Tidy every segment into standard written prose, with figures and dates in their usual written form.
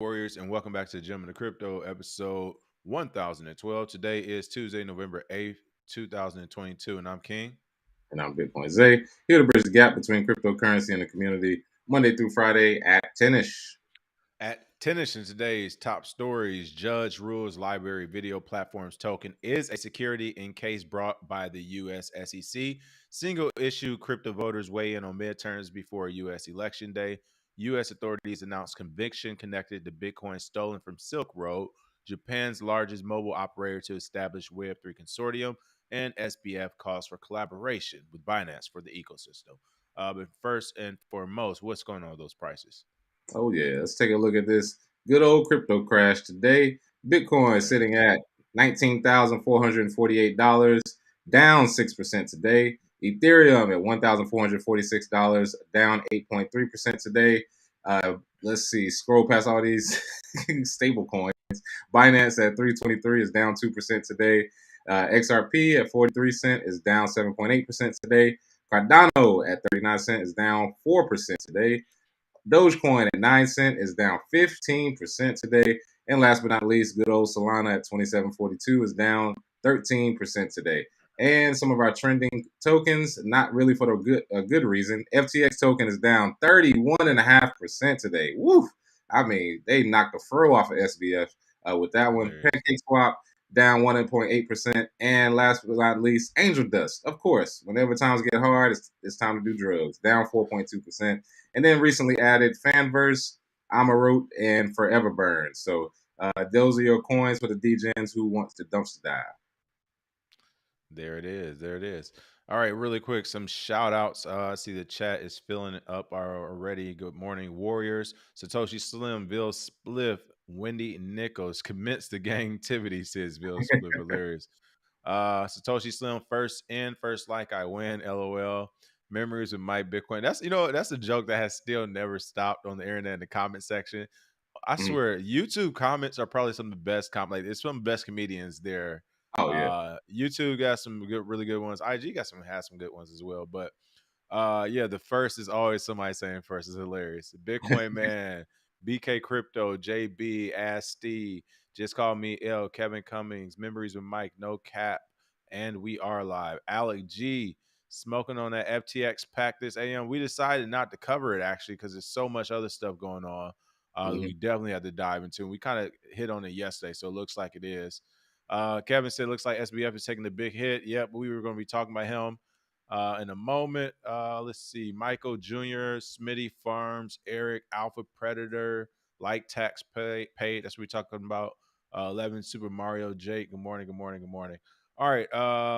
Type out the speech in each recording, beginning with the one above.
Warriors, and welcome back to Gem of the Crypto, episode 1012. Today is Tuesday, November 8th, 2022, and I'm King. And I'm Bitcoin Zay, here to bridge the gap between cryptocurrency and the community, Monday through Friday at 10ish. At 10ish in today's top stories, Judge rules LBRY video platforms token is a security in case brought by the US SEC. Single issue crypto voters weigh in on midterms before US election day. US authorities announced conviction connected to Bitcoin stolen from Silk Road. Japan's largest mobile operator to establish Web3 consortium. And SBF calls for collaboration with Binance for the ecosystem. But first and foremost, what's going on with those prices? Oh, yeah. Let's take a look at this good old crypto crash today. Bitcoin sitting at $19,448, down 6% today. Ethereum at $1,446, down 8.3% today. Let's see, scroll past all these stable coins. Binance at 323 is down 2% today. XRP at 43 cents is down 7.8% today. Cardano at 39 cents is down 4% today. Dogecoin at 9 cents is down 15% today. And last but not least, good old Solana at 27.42 is down 13% today. And some of our trending tokens, not really for a good reason. FTX token is down 31.5% today. Woo! I mean, they knocked the fur off of SBF with that one. Pancake Swap down 1.8%. And last but not least, Angel Dust. Of course, whenever times get hard, it's time to do drugs. Down 4.2%. And then recently added Fanverse, Amaroot, and Forever Burn. So those are your coins for the DGens who wants to dumpster dive. There it is. There it is. All right, really quick, some shout outs. I see the chat is filling it up already. Good morning, Warriors. Satoshi Slim, Bill Spliff, Wendy Nichols. Commence the gang activity, says Bill Spliff. Hilarious. Satoshi Slim, first in, first like I win. LOL. Memories of my Bitcoin. That's a joke that has still never stopped on the internet in the comment section. I swear, YouTube comments are probably some of the best comment. Like, it's some of the best comedians there. Oh yeah. YouTube got some really good ones. IG has some good ones as well. But yeah, the first is always somebody saying first is hilarious. Bitcoin man, BK Crypto, JB, Ask Steve, just call me L, Kevin Cummings, Memories with Mike, No Cap, and we are live. Alec G, smoking on that FTX pack this AM. We decided not to cover it actually because there's so much other stuff going on. We definitely had to dive into. We kind of hit on it yesterday, so it looks like it is. Kevin said, looks like SBF is taking the big hit. Yep, we were going to be talking about him in a moment. Let's see. Michael Jr., Smitty Farms, Eric, Alpha Predator, Like Tax Paid. That's what we're talking about. 11, Super Mario, Jake. Good morning, good morning, good morning. All right,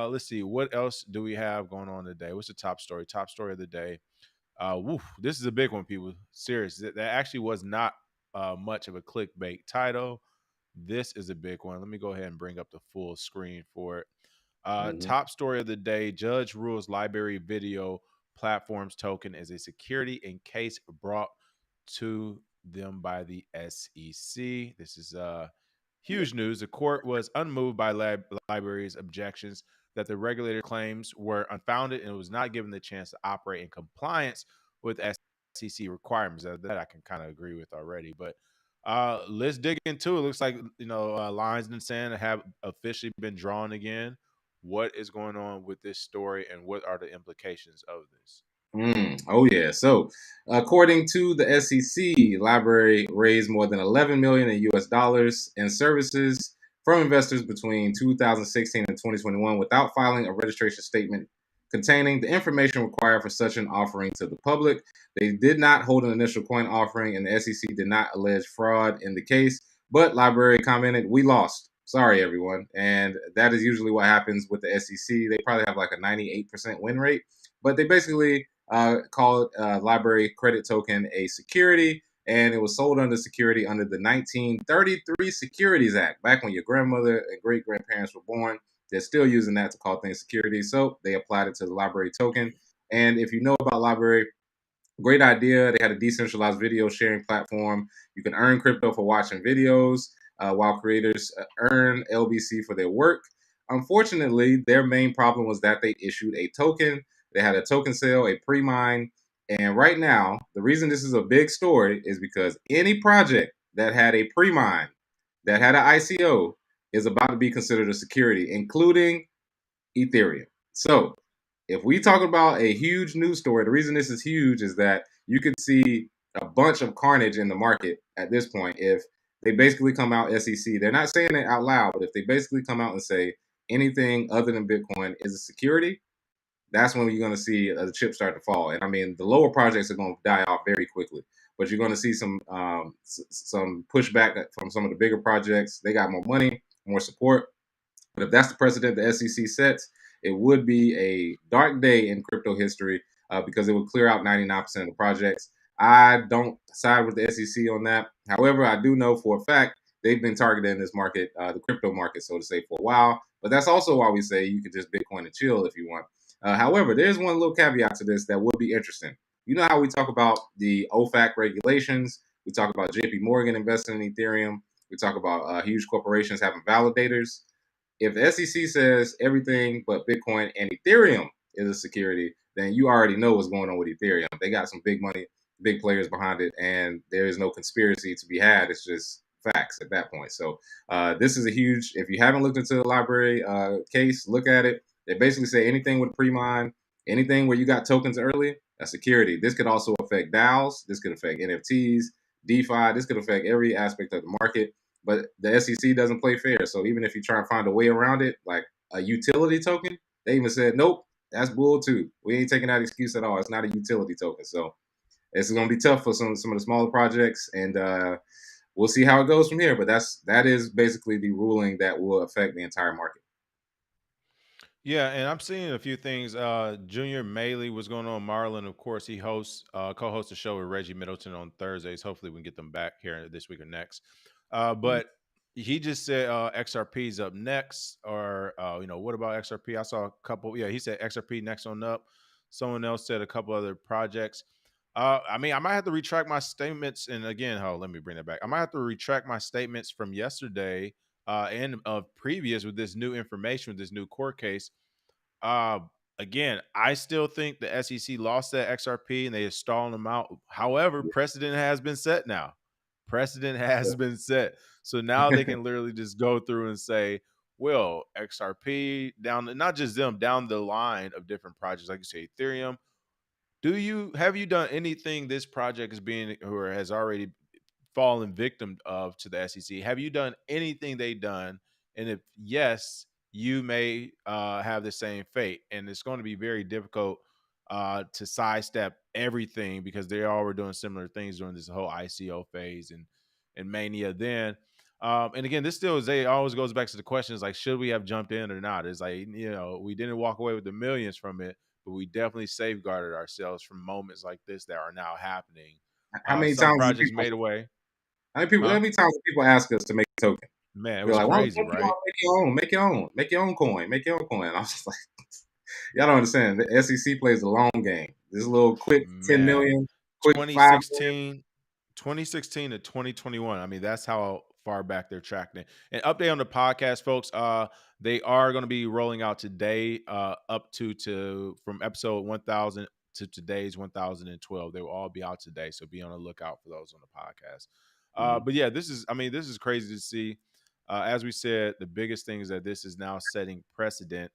let's see. What else do we have going on today? What's the top story? Top story of the day. This is a big one, people. Serious. That actually was not much of a clickbait title. This is a big one. Let me go ahead and bring up the full screen for it. Top story of the day: Judge rules LBRY video platforms token is a security in case brought to them by the SEC. This is huge news. The court was unmoved by LBRY's objections that the regulator claims were unfounded and was not given the chance to operate in compliance with SEC requirements. That I can kind of agree with already, but let's dig into it. Looks like lines in the sand have officially been drawn again. What is going on with this story, and what are the implications of this? Oh yeah. So, according to the SEC, LBRY raised more than 11 million in US dollars in services from investors between 2016 and 2021 without filing a registration statement containing the information required for such an offering to the public. They did not hold an initial coin offering, and the SEC did not allege fraud in the case. But LBRY commented, "We lost. Sorry, everyone." And that is usually what happens with the SEC. They probably have like a 98% win rate, but they basically called LBRY credit token a security, and it was sold under security under the 1933 Securities Act, back when your grandmother and great grandparents were born. They're still using that to call things securities, so they applied it to the LBRY token. And if you know about LBRY, great idea. They had a decentralized video sharing platform. You can earn crypto for watching videos, while creators earn LBC for their work. Unfortunately, their main problem was that they issued a token. They had a token sale, a pre-mine. And right now, the reason this is a big story is because any project that had a pre-mine, that had an ICO, is about to be considered a security, including Ethereum. So if we talk about a huge news story, the reason this is huge is that you could see a bunch of carnage in the market at this point if they basically come out SEC. They're not saying it out loud, but if they basically come out and say anything other than Bitcoin is a security, that's when you're going to see the chips start to fall. And I mean, the lower projects are going to die off very quickly, but you're going to see some pushback from some of the bigger projects. They got more money, more support. But if that's the precedent the SEC sets, it would be a dark day in crypto history because it would clear out 99% of the projects. I don't side with the SEC on that. However, I do know for a fact they've been targeting this market, the crypto market, so to say, for a while. But that's also why we say you could just Bitcoin and chill if you want. However, there's one little caveat to this that would be interesting. You know how we talk about the OFAC regulations? We talk about JP Morgan investing in Ethereum. We talk about huge corporations having validators. If the SEC says everything but Bitcoin and Ethereum is a security, then you already know what's going on with Ethereum. They got some big money, big players behind it, and there is no conspiracy to be had. It's just facts at that point. So this is a huge, if you haven't looked into the LBRY case, look at it. They basically say anything with pre-mine, anything where you got tokens early, that's security. This could also affect DAOs. This could affect NFTs, DeFi. This could affect every aspect of the market. But the SEC doesn't play fair. So even if you try and find a way around it, like a utility token, they even said, nope, that's bull too. We ain't taking that excuse at all. It's not a utility token. So it's going to be tough for some of the smaller projects. And we'll see how it goes from here. But that is basically the ruling that will affect the entire market. Yeah, and I'm seeing a few things. Junior Maley was going on. Marlon, of course, he co-hosts a show with Reggie Middleton on Thursdays. Hopefully, we can get them back here this week or next. But he just said XRP's up next, or what about XRP? I saw a couple. Yeah, he said XRP next on up. Someone else said a couple other projects. I mean, I might have to retract my statements. And again, let me bring that back. I might have to retract my statements from yesterday and of previous with this new information, with this new court case. Uh, Again, I still think the SEC lost that XRP and they are stalling them out. However, precedent has been set now. Precedent has been set. So now they can literally just go through and say, well, XRP down, not just them, down the line of different projects, like you say, Ethereum. Have you done anything this project is being or has already fallen victim of to the SEC? Have you done anything they done? And if yes, you may have the same fate. And it's going to be very difficult to sidestep everything because they all were doing similar things during this whole ICO phase and mania then. And again, this still is always goes back to the questions like, should we have jumped in or not? It's like, we didn't walk away with the millions from it, but we definitely safeguarded ourselves from moments like this that are now happening. How many Some times projects made away. how many times people ask us to make a token? Man, it They're was like, why don't crazy, you right? make your own coin, make your own coin. I was just like, y'all don't understand. The SEC plays a long game. This little quick 10 Man, million, quick 5 million. 2016 to 2021. I mean, that's how far back they're tracking it. And update on the podcast, folks. They are going to be rolling out today, up to from episode 1000 to today's 1012. They will all be out today, so be on the lookout for those on the podcast. But yeah, this is crazy to see. As we said, the biggest thing is that this is now setting precedent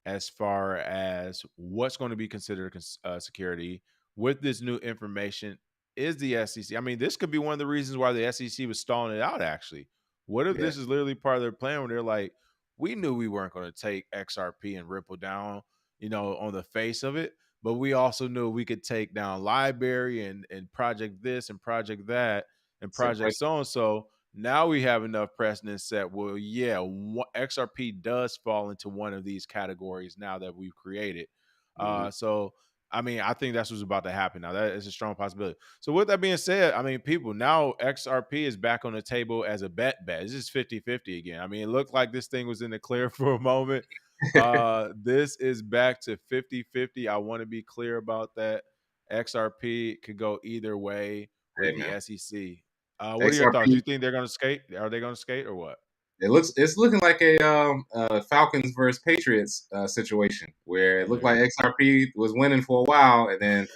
as far as what's going to be considered security with this new information is the SEC. I mean, this could be one of the reasons why the SEC was stalling it out, actually. What if Yeah, this is literally part of their plan where they're like, we knew we weren't going to take XRP and Ripple down, on the face of it, but we also knew we could take down LBRY and project this and project that and set project price. so and so. Now we have enough precedent set. Well, yeah, XRP does fall into one of these categories now that we've created. So I mean, I think that's what's about to happen now. That is a strong possibility. So with that being said, I mean, people, now XRP is back on the table as a bet. This is 50-50 again. I mean, it looked like this thing was in the clear for a moment. This is back to 50-50. I want to be clear about that. XRP could go either way with Hey the man, SEC. What are your thoughts? XRP. You think they're going to skate? Are they going to skate or what? It's looking like a Falcons versus Patriots situation where it looked like XRP was winning for a while, and then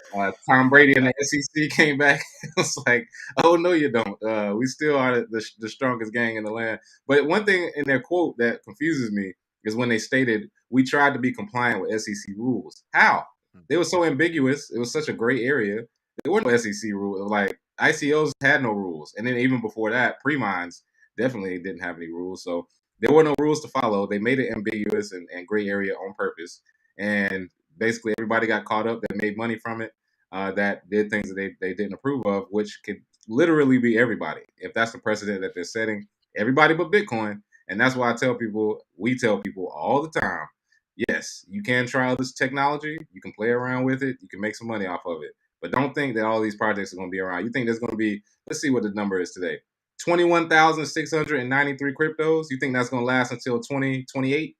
Tom Brady and the SEC came back. It was like, oh no, you don't. We still are the strongest gang in the land. But one thing in their quote that confuses me is when they stated we tried to be compliant with SEC rules. How? They were so ambiguous. It was such a gray area. There were no SEC rules. Like ICOs had no rules, and then even before that, pre-mines definitely didn't have any rules. So there were no rules to follow. They made it ambiguous and gray area on purpose. And basically everybody got caught up that made money from it, that did things that they didn't approve of, which could literally be everybody. If that's the precedent that they're setting, everybody but Bitcoin. And that's why we tell people all the time, yes, you can try this technology. You can play around with it. You can make some money off of it. But don't think that all these projects are going to be around. You think there's going to be, let's see what the number is today. 21,693 cryptos. You think that's going to last until 2028?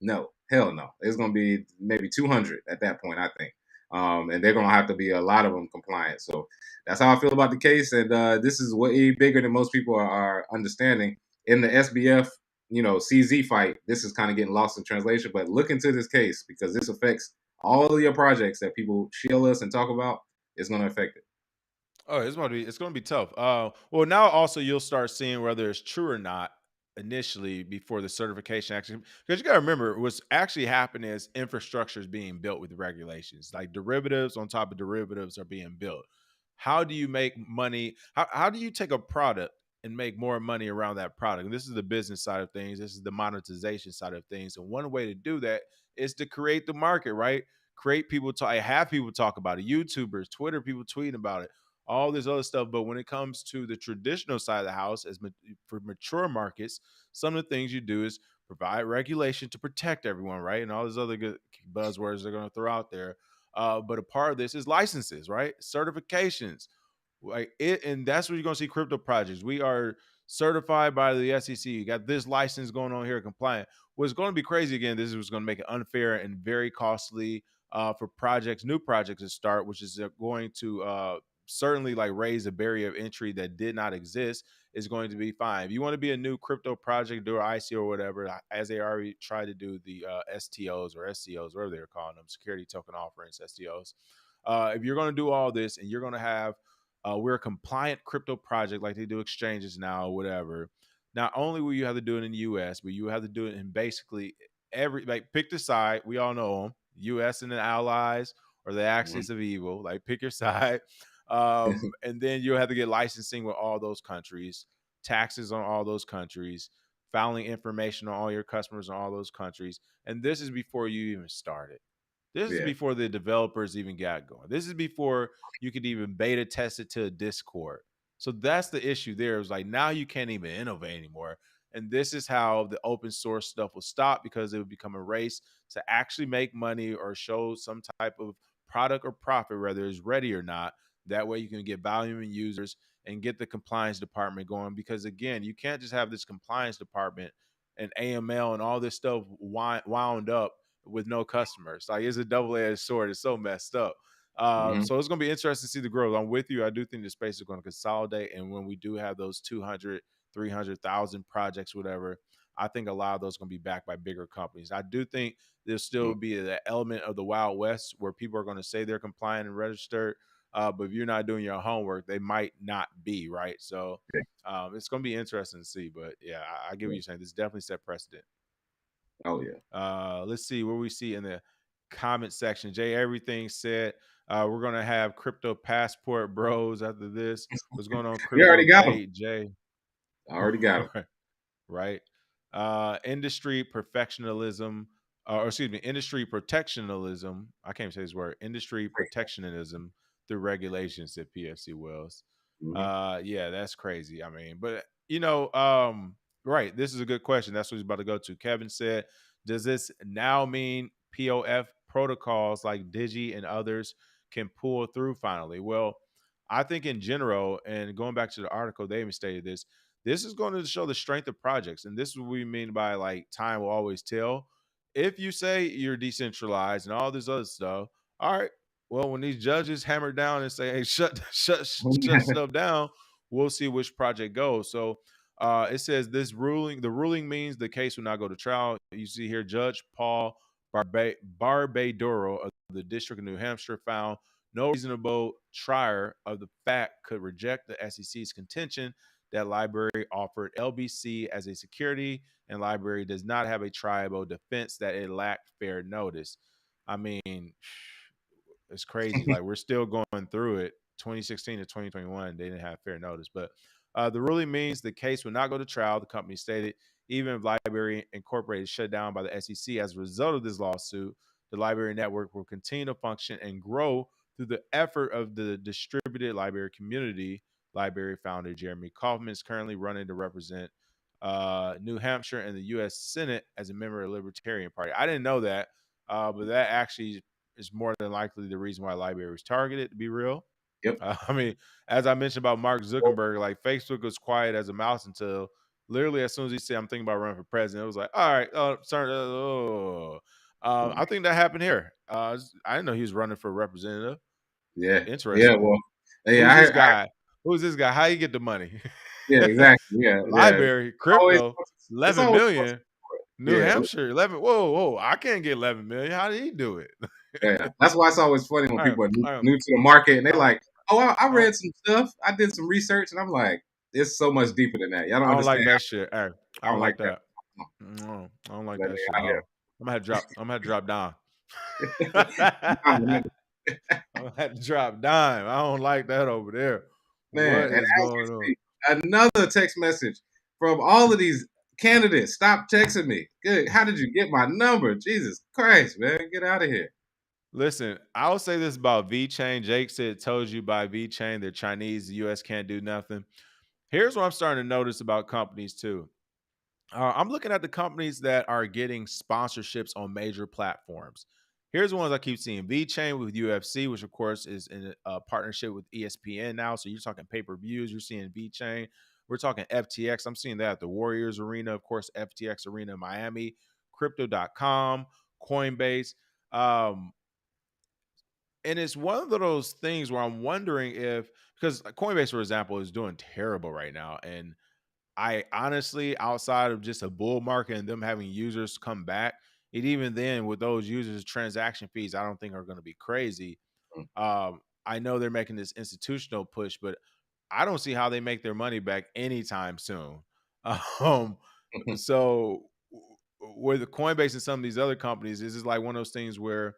No, hell no. It's going to be maybe 200 at that point, I think. And they're going to have to be a lot of them compliant. So that's how I feel about the case. And this is way bigger than most people are understanding. In the SBF, CZ fight, this is kind of getting lost in translation. But look into this case because this affects all of your projects that people shield us and talk about. It's going to affect it. Oh, it's gonna be tough. Well, now also you'll start seeing whether it's true or not initially before the certification actually, because you got to remember what's actually happening is infrastructure is being built with regulations, like derivatives on top of derivatives are being built. How do you make money? How do you take a product and make more money around that product? And this is the business side of things. This is the monetization side of things. And one way to do that is to create the market, right? Create people talk, have people talk about it. YouTubers, Twitter, people tweeting about it, all this other stuff. But when it comes to the traditional side of the house, for mature markets, some of the things you do is provide regulation to protect everyone, right? And all these other good buzzwords they're going to throw out there. But a part of this is licenses, right? Certifications, like it, and that's where you're going to see crypto projects. We are certified by the SEC. You got this license going on here, compliant. What's going to be crazy again? This is going to make it unfair and very costly for projects, new projects to start, which is going to certainly like raise a barrier of entry that did not exist. Is going to be fine. If you want to be a new crypto project, do an ICO or whatever, as they already tried to do the STOs or SCOs, whatever they're calling them, security token offerings, STOs. If you're going to do all this and you're going to have, we're a compliant crypto project like they do exchanges now or whatever. Not only will you have to do it in the US, but you have to do it in basically every, like pick the side. We all know them, US and the allies or the axis of evil. Like pick your side. And then you'll have to get licensing with all those countries, taxes on all those countries, filing information on all your customers in all those countries. And this is before you even started. This is before the developers even got going. This is before you could even beta test it to a Discord. So that's the issue there. It's like now you can't even innovate anymore. And this is how the open source stuff will stop because it would become a race to actually make money or show some type of product or profit, whether it's ready or not. That way you can get volume in users and get the compliance department going. Because again, you can't just have this compliance department and AML and all this stuff wound up with no customers. Like it's a double-edged sword. It's so messed up. So it's going to be interesting to see the growth. I'm with you. I do think the space is going to consolidate. And when we do have those 200, 300,000 projects, whatever, I think a lot of those are going to be backed by bigger companies. I do think there'll still be that element of the Wild West where people are going to say they're compliant and registered. But if you're not doing your homework, they might not be, right? So it's going to be interesting to see. But yeah, I get what you're saying. This definitely set precedent. Oh yeah. Let's see where we see in the comment section. Jay, everything said. We're gonna have crypto passport bros after this. What's going on, You crypto already got them. Nate? Jay, I already got them. right? Industry perfectionism, or excuse me, industry protectionism. I can't say this word. Industry protectionism through regulations at PFC Wells. Yeah, that's crazy. I mean, but right. This is a good question. That's what he's about to go to. Kevin said, does this now mean POF protocols like Digi and others can pull through finally? Well, I think in general, and going back to the article, they even stated this. This is going to show the strength of projects. And this is what we mean by like time will always tell. If you say you're decentralized and all this other stuff, all right, well, when these judges hammer down and say, hey, shut stuff down, we'll see which project goes. So It says the ruling means the case will not go to trial. You see here, Judge Paul Barbadoro of the District of New Hampshire found no reasonable trier of the fact could reject the SEC's contention that LBRY offered LBC as a security, and LBRY does not have a triable defense that it lacked fair notice. I mean, it's crazy. Like, we're still going through it. 2016 to 2021, they didn't have fair notice. But the ruling means the case will not go to trial, the company stated. Even if LBRY Incorporated is shut down by the SEC as a result of this lawsuit, the LBRY network will continue to function and grow through the effort of the distributed LBRY community. LBRY founder Jeremy Kaufman is currently running to represent New Hampshire and the U.S. Senate as a member of the Libertarian Party. I didn't know that, but that actually is more than likely the reason why LBRY was targeted, to be real. Yep. I mean, as I mentioned about Mark Zuckerberg, like, Facebook was quiet as a mouse until literally as soon as he said, "I'm thinking about running for president," it was like, all right, sorry. I think that happened here. I didn't know he was running for representative. Yeah. Yeah. Interesting. Well, yeah. Who's this guy? Who's this guy? How you get the money? Yeah. Exactly. Yeah. Yeah. LBRY Always. crypto, It's 11 always. million. New Yeah. Hampshire, 11. Whoa! I can't get 11 million. How did he do it? Yeah. That's why it's always funny when All right, people are all right. new to the market and they're I like, "Oh, I don't, read some stuff. I did some research," and I'm like, "It's so much deeper than that. Y'all don't I don't like understand. that shit. Hey, I I don't don't like like that." that. No, I don't like But that shit they at out all. I'm gonna have to drop down. here. I'm gonna have to drop dime. I don't like that over there. Man, What and is as going on? we speak, another text message from all of these candidates. Stop texting me. Good. How did you get my number? Jesus Christ, man. Get out of here. Listen, I'll say this about VeChain. Jake said, "Told you by VeChain, they're Chinese. The U.S. can't do nothing." Here's what I'm starting to notice about companies too. I'm looking at the companies that are getting sponsorships on major platforms. Here's the ones I keep seeing: VeChain with UFC, which of course is in a partnership with ESPN now. So you're talking pay-per-views. You're seeing VeChain. We're talking FTX. I'm seeing that at the Warriors Arena, of course, FTX Arena in Miami, Crypto.com, Coinbase. And it's one of those things where I'm wondering if, because Coinbase, for example, is doing terrible right now. And I honestly, outside of just a bull market and them having users come back, and even then with those users, transaction fees, I don't think are going to be crazy. I know they're making this institutional push, but I don't see how they make their money back anytime soon. Um, so with the Coinbase and some of these other companies, this is like one of those things where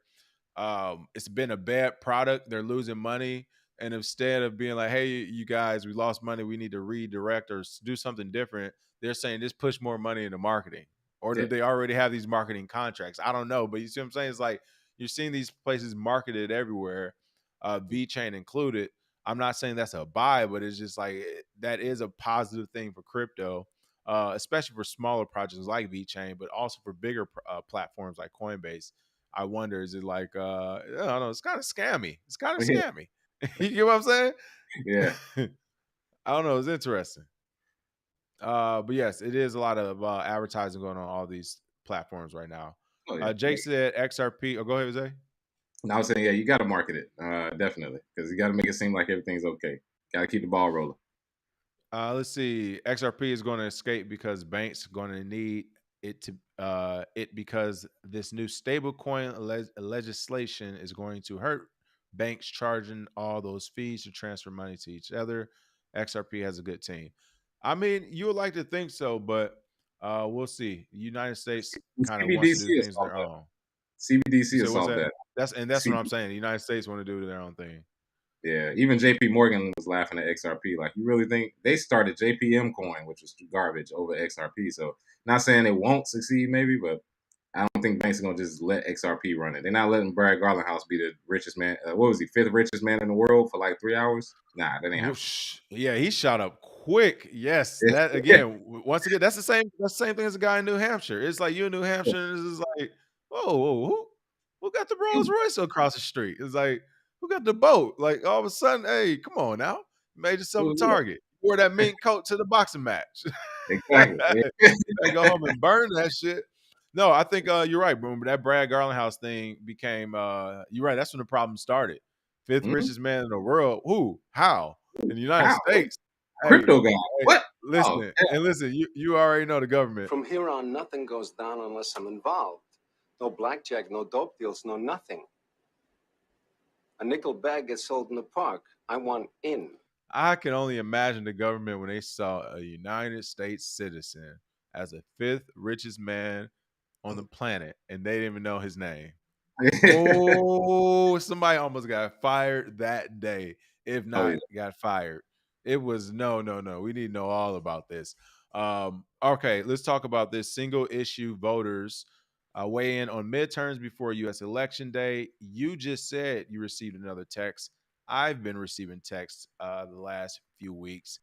it's been a bad product. They're losing money. And instead of being like, "Hey, you guys, we lost money. We need to redirect or do something different," they're saying just push more money into marketing. Or do Yeah. they already have these marketing contracts? I don't know. But you see what I'm saying? It's like you're seeing these places marketed everywhere, VeChain included. I'm not saying that's a buy, but it's just like that is a positive thing for crypto, especially for smaller projects like VeChain, but also for bigger platforms like Coinbase. I wonder, is it like I don't know, it's kind of scammy. It's kind of Yeah. scammy. You get what I'm saying? Yeah. I don't know, it's interesting. But yes, it is a lot of advertising going on all these platforms right now. Oh yeah. Jake said XRP. Oh, go ahead, Jose. And I was saying, yeah, you got to market it, definitely, because you got to make it seem like everything's okay. Got to keep the ball rolling. Let's see. XRP is going to escape because banks are going to need it to because this new stablecoin legislation is going to hurt banks charging all those fees to transfer money to each other. XRP has a good team. I mean, you would like to think so, but we'll see. The United States kind of wants to CBDC do will things solve their that. own. You CBDC will said what's solve that? that. That's what I'm saying. The United States want to do their own thing. Yeah, even JP Morgan was laughing at XRP. Like, you really think they started JPM coin, which was garbage, over XRP? So, not saying it won't succeed, maybe, but I don't think banks are gonna just let XRP run it. They're not letting Brad Garlinghouse be the richest man. What was he, fifth richest man in the world for like 3 hours? Nah, that ain't happening. Whoosh. Yeah, he shot up quick. Yes, that again. Once again, that's the same. That's the same thing as a guy in New Hampshire. It's like you in New Hampshire, and it's just like, whoa, who got the Rolls Royce across the street? It's like, who got the boat? Like all of a sudden, hey, come on now, you made yourself a Yeah, target. Wore that mink coat to the boxing match. exactly. They go home and burn that shit. No, I think you're right, Boom. That Brad Garlinghouse thing became you're right. That's when the problem started. Fifth Mhm. richest man in the world. Who? How? In the United How? States. Hey, Crypto guy. hey, What? Oh, listen, and listen, you already know the government. From here on, nothing goes down unless I'm involved. No blackjack, no dope deals, no nothing. A nickel bag gets sold in the park. I want in. I can only imagine the government when they saw a United States citizen as the fifth richest man on the planet, and they didn't even know his name. Oh, somebody almost got fired that day. If oh yeah. not, got fired. It was no. We need to know all about this. Okay, let's talk about this. Single issue voters weigh in on midterms before U.S. election day. You just said you received another text. I've been receiving texts the last few weeks.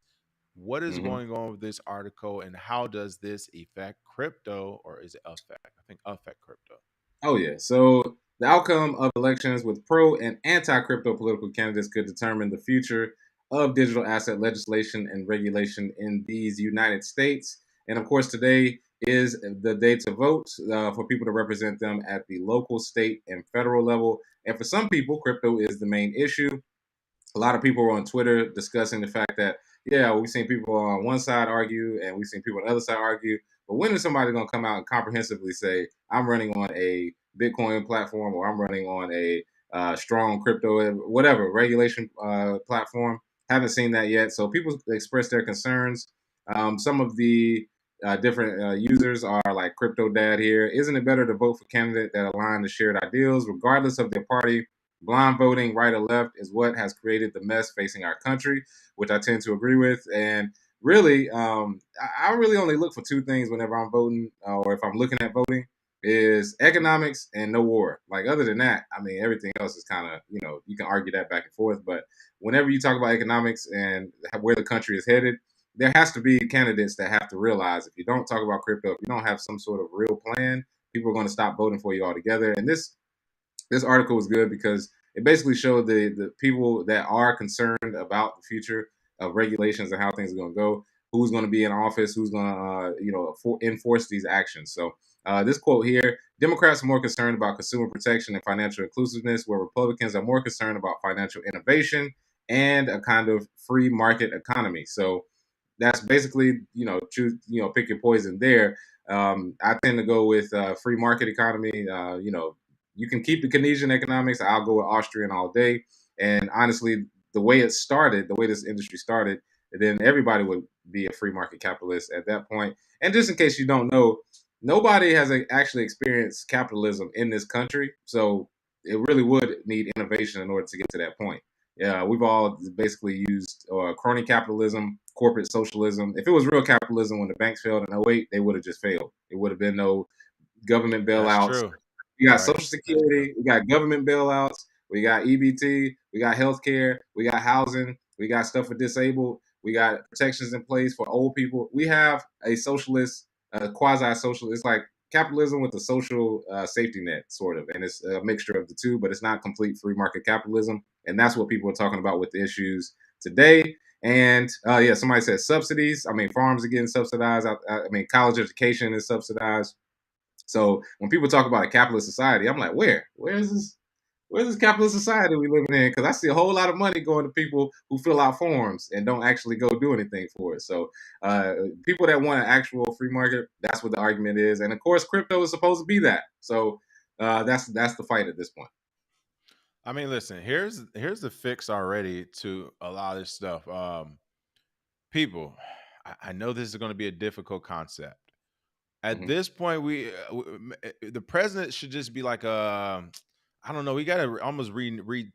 What is Mm-hmm. going on with this article, and how does this affect crypto, or is it affect? I think affect crypto. Oh yeah. So the outcome of elections with pro and anti-crypto political candidates could determine the future of digital asset legislation and regulation in these United States. And of course, today is the day to vote for people to represent them at the local, state, and federal level. And for some people, crypto is the main issue. A lot of people were on Twitter discussing the fact that, yeah, we've seen people on one side argue and we've seen people on the other side argue. But when is somebody going to come out and comprehensively say, I'm running on a Bitcoin platform or I'm running on a strong crypto, whatever, regulation platform? Haven't seen that yet. So people express their concerns. Some of the different users are like Crypto Dad here. Isn't it better to vote for candidates that align the shared ideals, regardless of their party? Blind voting, right or left, is what has created the mess facing our country, which I tend to agree with. And really, I really only look for two things whenever I'm voting, or if I'm looking at voting, is economics and no war. Like other than that, I mean, everything else is kind of, you can argue that back and forth. But whenever you talk about economics and where the country is headed, there has to be candidates that have to realize if you don't talk about crypto, if you don't have some sort of real plan, people are going to stop voting for you altogether. And this article was good because it basically showed the people that are concerned about the future of regulations and how things are going to go, who's going to be in office, who's going to enforce these actions. So this quote here: Democrats are more concerned about consumer protection and financial inclusiveness, where Republicans are more concerned about financial innovation and a kind of free market economy. So that's basically, choose, pick your poison there. I tend to go with free market economy. You can keep the Keynesian economics. I'll go with Austrian all day. And honestly, the way it started, the way this industry started, then everybody would be a free market capitalist at that point. And just in case you don't know, nobody has actually experienced capitalism in this country. So it really would need innovation in order to get to that point. Yeah, we've all basically used crony capitalism, corporate socialism. If it was real capitalism when the banks failed in '08, they would have just failed. It would have been no government That's bailouts. true. We got Right. Social That's true. Security, we got government bailouts, we got EBT, we got healthcare, we got housing, we got stuff for disabled, we got protections in place for old people. We have a socialist, quasi-socialist. It's like capitalism with a social safety net, sort of, and it's a mixture of the two, but it's not complete free market capitalism, and that's what people are talking about with the issues today. And yeah, somebody said subsidies. I mean, farms are getting subsidized. I mean, college education is subsidized. So when people talk about a capitalist society, I'm like, where's this? Where's this capitalist society we living in? Because I see a whole lot of money going to people who fill out forms and don't actually go do anything for it. So people that want an actual free market, that's what the argument is. And of course, crypto is supposed to be that. So that's the fight at this point. I mean, listen, here's the fix already to a lot of this stuff. People, I know this is going to be a difficult concept. At Mm-hmm. this point, the president should just be like I don't know. We got to almost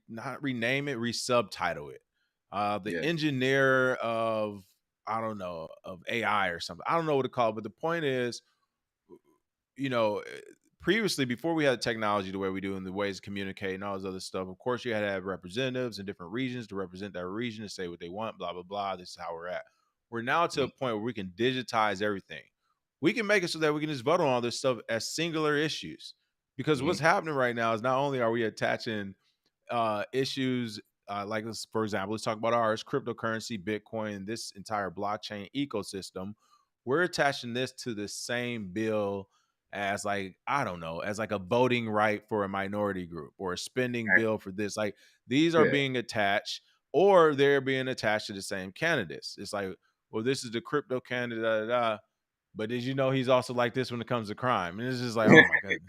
not rename it, re-subtitle it. The Yeah. engineer of, I don't know, of AI or something. I don't know what to call it, but the point is, you know, previously, before we had technology the way we do and the ways to communicate and all this other stuff, of course, you had to have representatives in different regions to represent that region and say what they want, blah, blah, blah. This is how we're at. We're now to a point where we can digitize everything. We can make it so that we can just vote on all this stuff as singular issues. Because Mm-hmm. what's happening right now is not only are we attaching issues like this, for example, let's talk about ours, cryptocurrency, Bitcoin, this entire blockchain ecosystem. We're attaching this to the same bill as, like, I don't know, as like a voting right for a minority group or a spending bill for this. Like, these are Yeah. being attached, or they're being attached to the same candidates. It's like well, this is the crypto candidate, da, da, da. But did you know he's also like this when it comes to crime? And it's just like, oh my goodness.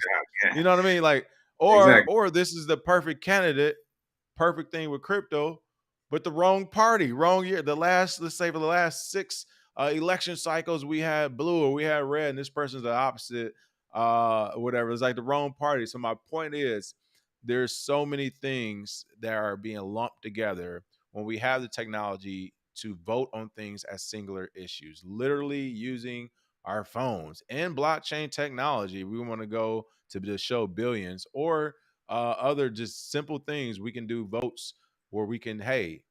You know what I mean? Like, Exactly. or this is the perfect candidate, perfect thing with crypto, but the wrong party, wrong year. Let's say for the last 6 election cycles, we had blue or we had red, and this person's the opposite, whatever. It's like the wrong party. So my point is, there's so many things that are being lumped together when we have the technology to vote on things as singular issues, literally using our phones and blockchain technology. We want to go to just show billions, or other just simple things. We can do votes where we can, hey,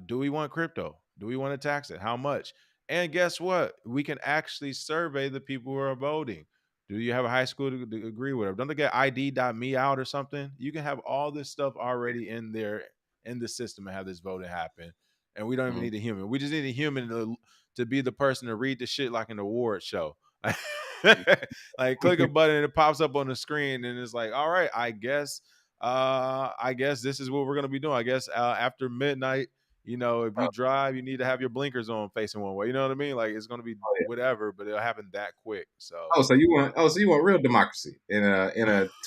do we want crypto? Do we want to tax it? How much? And guess what? We can actually survey the people who are voting. Do you have a high school degree? Whatever. Don't they get ID.me out or something? You can have all this stuff already in there in the system and have this voting happen. And we don't even need a human. We just need a human to be the person to read the shit like an award show. Like click a button and it pops up on the screen and it's like, all right, I guess this is what we're gonna be doing. I guess after midnight, if you drive, you need to have your blinkers on facing one way. You know what I mean? Like it's gonna be whatever, but it'll happen that quick. So so you want real democracy in a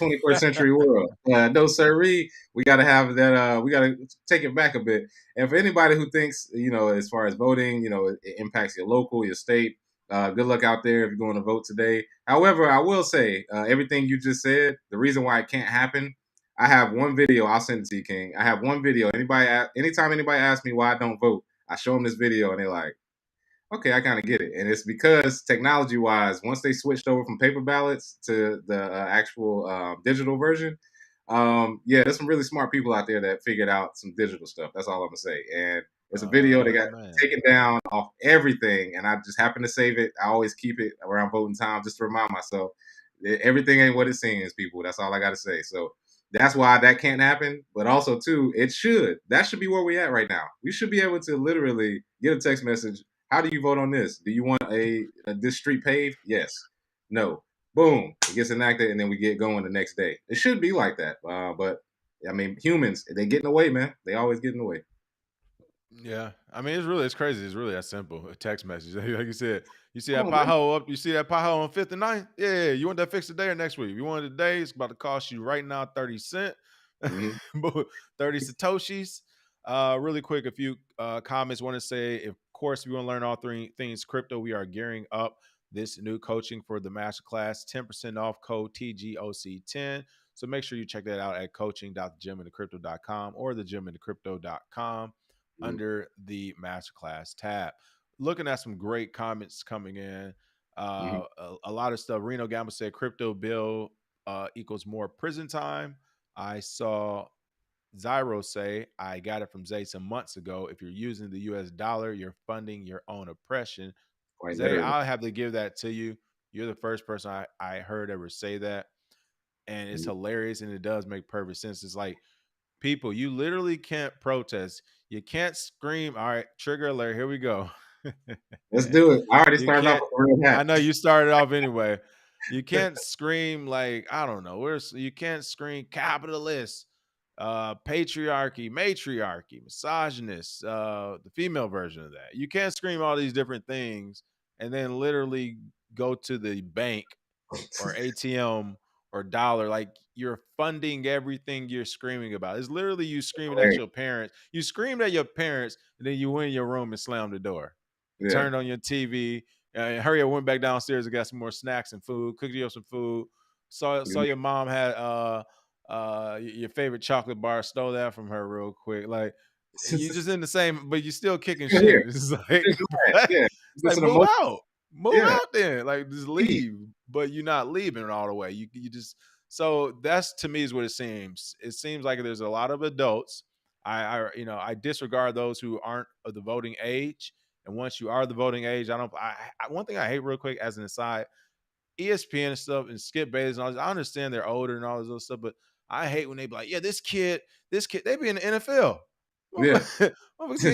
21st century world? No, sirree. We got to have that. We got to take it back a bit. And for anybody who thinks, as far as voting, it impacts your local, your state. Good luck out there if you're going to vote today. However, I will say everything you just said. The reason why it can't happen. I have one video. I'll send it to you, King. I have one video. Anytime anybody asks me why I don't vote, I show them this video and they're like, okay, I kind of get it. And it's because technology-wise, once they switched over from paper ballots to the actual digital version, there's some really smart people out there that figured out some digital stuff. That's all I'm going to say. And it's a video that got taken down off everything, and I just happened to save it. I always keep it around voting time just to remind myself everything ain't what it seems, people. That's all I got to say. So that's why that can't happen. But also, too, that should be where we're at right now. We should be able to literally get a text message. How do you vote on this? Do you want this street paved? Yes. No. Boom. It gets enacted, and then we get going the next day. It should be like that. But, I mean, humans, they get in the way, man. They always get in the way. Yeah, I mean it's crazy. It's really that simple. A text message, like you said. You see that pothole up? You see that pothole on 5th and 9th? Yeah. You want that fixed today or next week? If you want it today, it's about to cost you right now 30 cents, 30 satoshis. Really quick, a few comments. Want to say, of course, if you want to learn all 3 things crypto, we are gearing up this new coaching for the masterclass. 10% off code TGOC10. So make sure you check that out at coaching.thegymintocrypto.com or thegymintocrypto.com. under the masterclass tab. Looking at some great comments coming in. A lot of stuff. Reno Gamble said crypto bill equals more prison time. I saw Zyro say, I got it from Zay some months ago. If you're using the US dollar, you're funding your own oppression. Quite Zay, literally. I'll have to give that to you. You're the first person I heard ever say that. And it's hilarious and it does make perfect sense. It's like, people, you literally can't protest. You can't scream. All right, trigger alert. Here we go. Let's do it. I already started off with the real hat. I know you started off anyway. You can't scream like, I don't know. You can't scream capitalist, patriarchy, matriarchy, misogynist, the female version of that. You can't scream all these different things and then literally go to the bank or ATM or dollar. Like you're funding everything you're screaming about. It's literally you screaming at your parents. You screamed at your parents and then you went in your room and slammed the door. Turned on your TV. Hurry up, went back downstairs and got some more snacks and food. Cooked you up some food. Saw your mom had your favorite chocolate bar. Stole that from her real quick. Like you just in the same, but you still kicking shit. It's like, it's like move out. Move out then. Like just leave. But you're not leaving all the way. You just, so that's to me is what it seems. It seems like there's a lot of adults. I disregard those who aren't of the voting age. And once you are the voting age, one thing I hate real quick as an aside, ESPN and stuff and Skip Bayless and all this, I understand they're older and all this other stuff, but I hate when they be like, yeah, this kid, they be in the NFL. He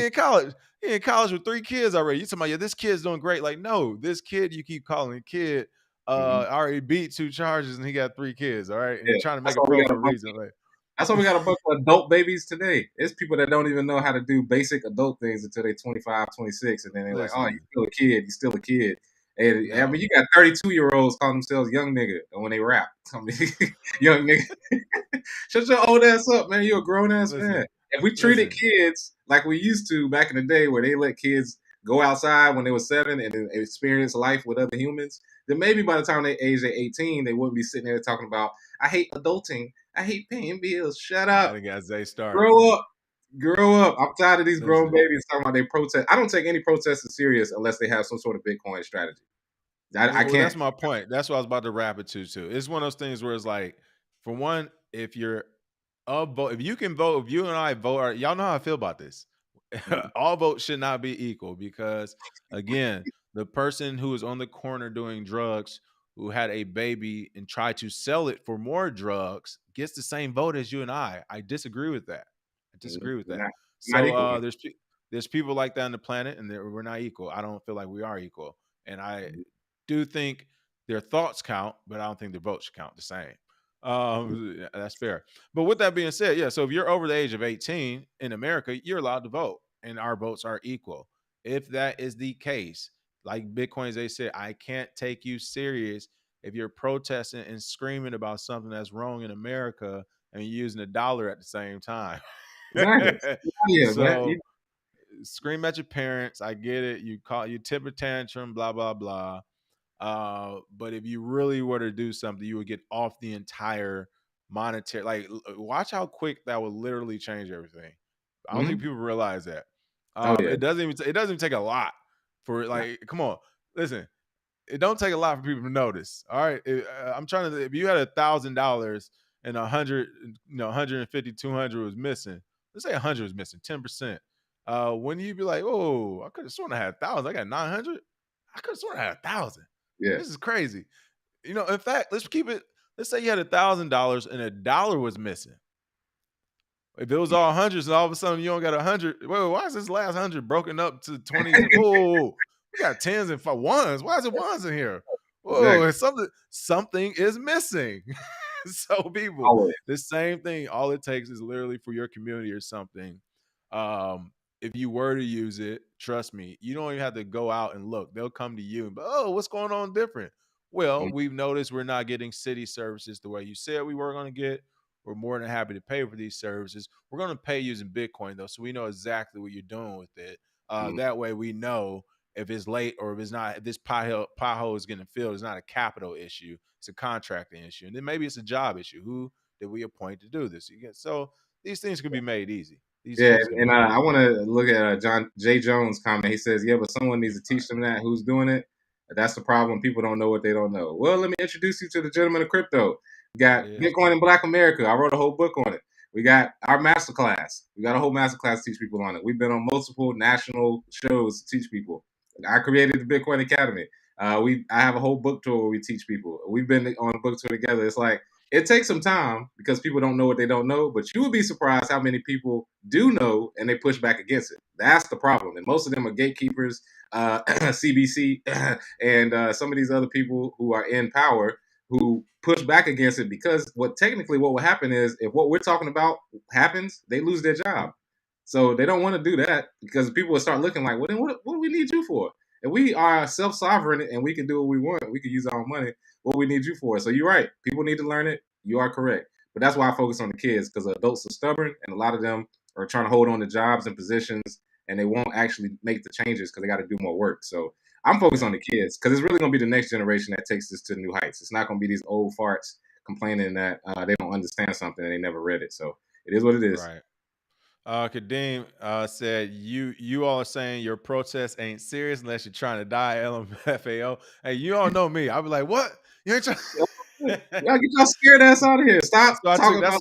in college. He in college with 3 kids already. You talking about, yeah, this kid's doing great. Like, no, this kid you keep calling kid already beat 2 charges and he got 3 kids. All right. And you're trying to make a pro for a reason. Like, That's why we got a bunch of adult babies today. It's people that don't even know how to do basic adult things until they're 25, 26, and then they're like, "Oh, you're still a kid. You're still a kid." And I mean, you got 32-year-olds calling themselves young nigga when they rap. I mean, young nigga, shut your old ass up, man. You're a grown ass man. If we treated kids like we used to back in the day, where they let kids go outside when they were 7 and experience life with other humans, then maybe by the time they age 18, they wouldn't be sitting there talking about, "I hate adulting. I hate paying bills." Shut up. I got Zay started. Grow up. Grow up. I'm tired of these grown babies talking about they protest. I don't take any protesters serious unless they have some sort of Bitcoin strategy. I can't. That's my point. That's what I was about to wrap it to, too. It's one of those things where it's like, for one, if you're a vote, if you can vote, if you and I vote, y'all know how I feel about this. All votes should not be equal because, again, the person who is on the corner doing drugs, who had a baby and tried to sell it for more drugs, gets the same vote as you and I. I disagree with that. So there's people like that on the planet, and we're not equal. I don't feel like we are equal, and I do think their thoughts count, but I don't think their votes count the same. That's fair. But with that being said, yeah, so if you're over the age of 18 in America, you're allowed to vote, and our votes are equal. If that is the case, like Bitcoin, they said, I can't take you serious if you're protesting and screaming about something that's wrong in America and you're using $1 at the same time. So scream at your parents. I get it. You tip a tantrum, blah, blah, blah. But if you really were to do something, you would get off the entire monetary. Like, watch how quick that would literally change everything. I don't think people realize that. It doesn't even take a lot for like. Come on, listen. It don't take a lot for people to notice. All right, I'm trying to. If you had $1,000 and 100, 150, 200 was missing. Let's say 100 was missing, 10%. When you be like, oh, I could have sworn I had 1,000. I got 900. I could have sworn I had 1,000. Yeah, this is crazy. In fact, let's keep it. Let's say you had $1,000 and $1 was missing. If it was all hundreds and all of a sudden you don't got 100, well, why is this last 100 broken up to 20s? Whoa, we got 10s and 1s. Why is it 1s in here? Whoa, exactly. Something is missing. So people, the same thing. All it takes is literally for your community or something. If you were to use it, trust me, you don't even have to go out and look. They'll come to you and be, oh, what's going on different? Well, we've noticed we're not getting city services the way you said we were going to get. We're more than happy to pay for these services. We're going to pay using Bitcoin, though, so we know exactly what you're doing with it. That way we know if it's late or if it's not, if this pothole is getting filled. It's not a capital issue. It's a contracting issue. And then maybe it's a job issue. Who did we appoint to do this? So these things can be made easy. And I want to look at John J. Jones' comment. He says, yeah, but someone needs to teach them that. Who's doing it? That's the problem. People don't know what they don't know. Well, let me introduce you to the gentleman of crypto. We got Bitcoin in Black America. I wrote a whole book on it. We got our masterclass. We got a whole masterclass to teach people on it. We've been on multiple national shows to teach people. I created the Bitcoin Academy. I have a whole book tour where we teach people. We've been on a book tour together. It's like, it takes some time because people don't know what they don't know, but you would be surprised how many people do know and they push back against it. That's the problem. And most of them are gatekeepers, CBC, and some of these other people who are in power who push back against it because what will happen is if what we're talking about happens, they lose their job. So they don't want to do that because people will start looking like, well, then what do we need you for? If we are self-sovereign and we can do what we want, we can use our own money. What we need you for? So you're right. People need to learn it. You are correct. But that's why I focus on the kids because adults are stubborn and a lot of them are trying to hold on to jobs and positions and they won't actually make the changes because they got to do more work. So I'm focused on the kids because it's really going to be the next generation that takes this to new heights. It's not going to be these old farts complaining that they don't understand something and they never read it. So it is what it is. Right. Kadeem said, you all are saying your protest ain't serious unless you're trying to die, LMFAO. Hey, you all know me. I'll be like, what? You ain't trying y'all get y'all scared ass out of here. Stop talking about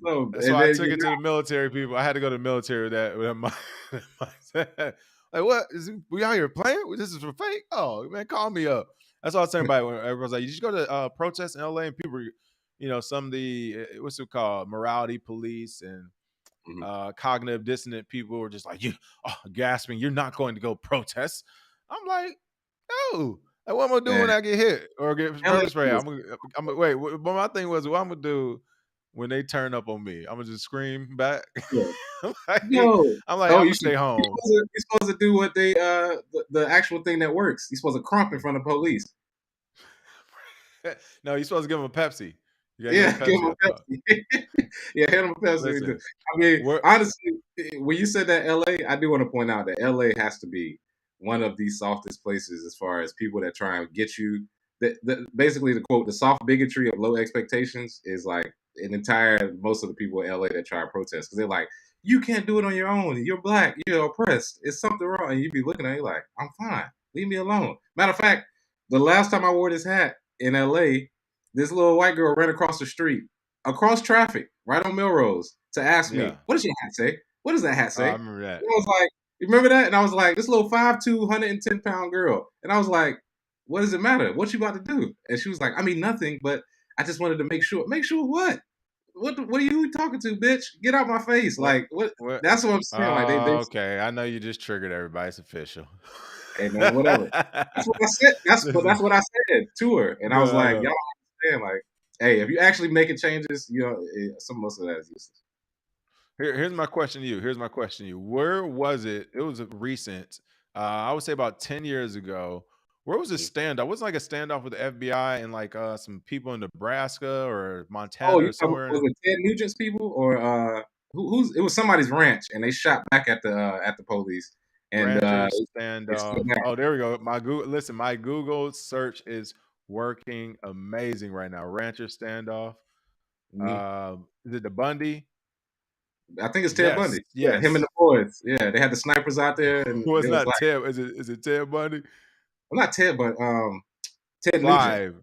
so I took it to the military people. I had to go to the military with that. Like, what? We out here playing? This is for fake? Oh, man, call me up. That's all I was saying about it when everyone's like, you just go to protest in LA and people, some of the, what's it called? Morality police and cognitive dissonant people were just like, gasping, you're not going to go protest. I'm like, no. Like, what am I gonna do when I get hit or get pepper spray? I'm gonna wait. But my thing was, what I'm gonna do when they turn up on me? I'm gonna just scream back. Yeah. I'm like, No, I'm like, no, I'm you gonna should. stay home. You're supposed to do what they the actual thing that works. You're supposed to crump in front of police. No, you're supposed to give them a Pepsi. You gotta give them Yeah, a give Pepsi, them I a thought. Pepsi. Yeah, hand them a Pepsi. Listen, I mean, what honestly, when you said that LA, I do want to point out that LA has to be one of the softest places as far as people that try and get you. Basically, the quote, the soft bigotry of low expectations is like an entire, most of the people in LA that try to protest because they're like, you can't do it on your own. You're black. You're oppressed. It's something wrong. And you be looking at it like, I'm fine. Leave me alone. Matter of fact, the last time I wore this hat in LA, this little white girl ran across the street, across traffic, right on Melrose, to ask yeah. me, what does your hat say? What does that hat I say? remember that. And I was like, you remember that? And I was like, this little 5'2", 110-pound girl. And I was like, what does it matter? What you about to do? And she was like, I mean, nothing, but I just wanted to make sure. Make sure what? What are you talking to, bitch? Get out my face. What Like, what? what That's what I'm saying. Like, they okay. I know you just triggered everybody. It's official. hey, man, whatever. That's what I said. Listen, That's what I said to her. And I was no, I like, know. y'all don't understand. Like, hey, if you actually making changes, you know, some most of that is useless. Here's my question to you. Here's my question to you. Where was it? It was recent. I would say about 10 years ago. Where was a standoff? Wasn't like a standoff with the FBI and like some people in Nebraska or Oh, Montana you or talking somewhere was in it Ted Nugent's people or who's? It was somebody's ranch, and they shot back at the police, and Ranchers it's still standoff. mad. Oh, there we go. My Google search is working amazing right now. Rancher standoff. Mhm. Is it the Bundy? I think it's Ted Yes, Bundy. Yeah, him and yes. the boys. Yeah, they had the snipers out there, and Well, it's it was not like, Ted. Is it Ted Bundy? well, not Ted, but Ted Nugent. Clive.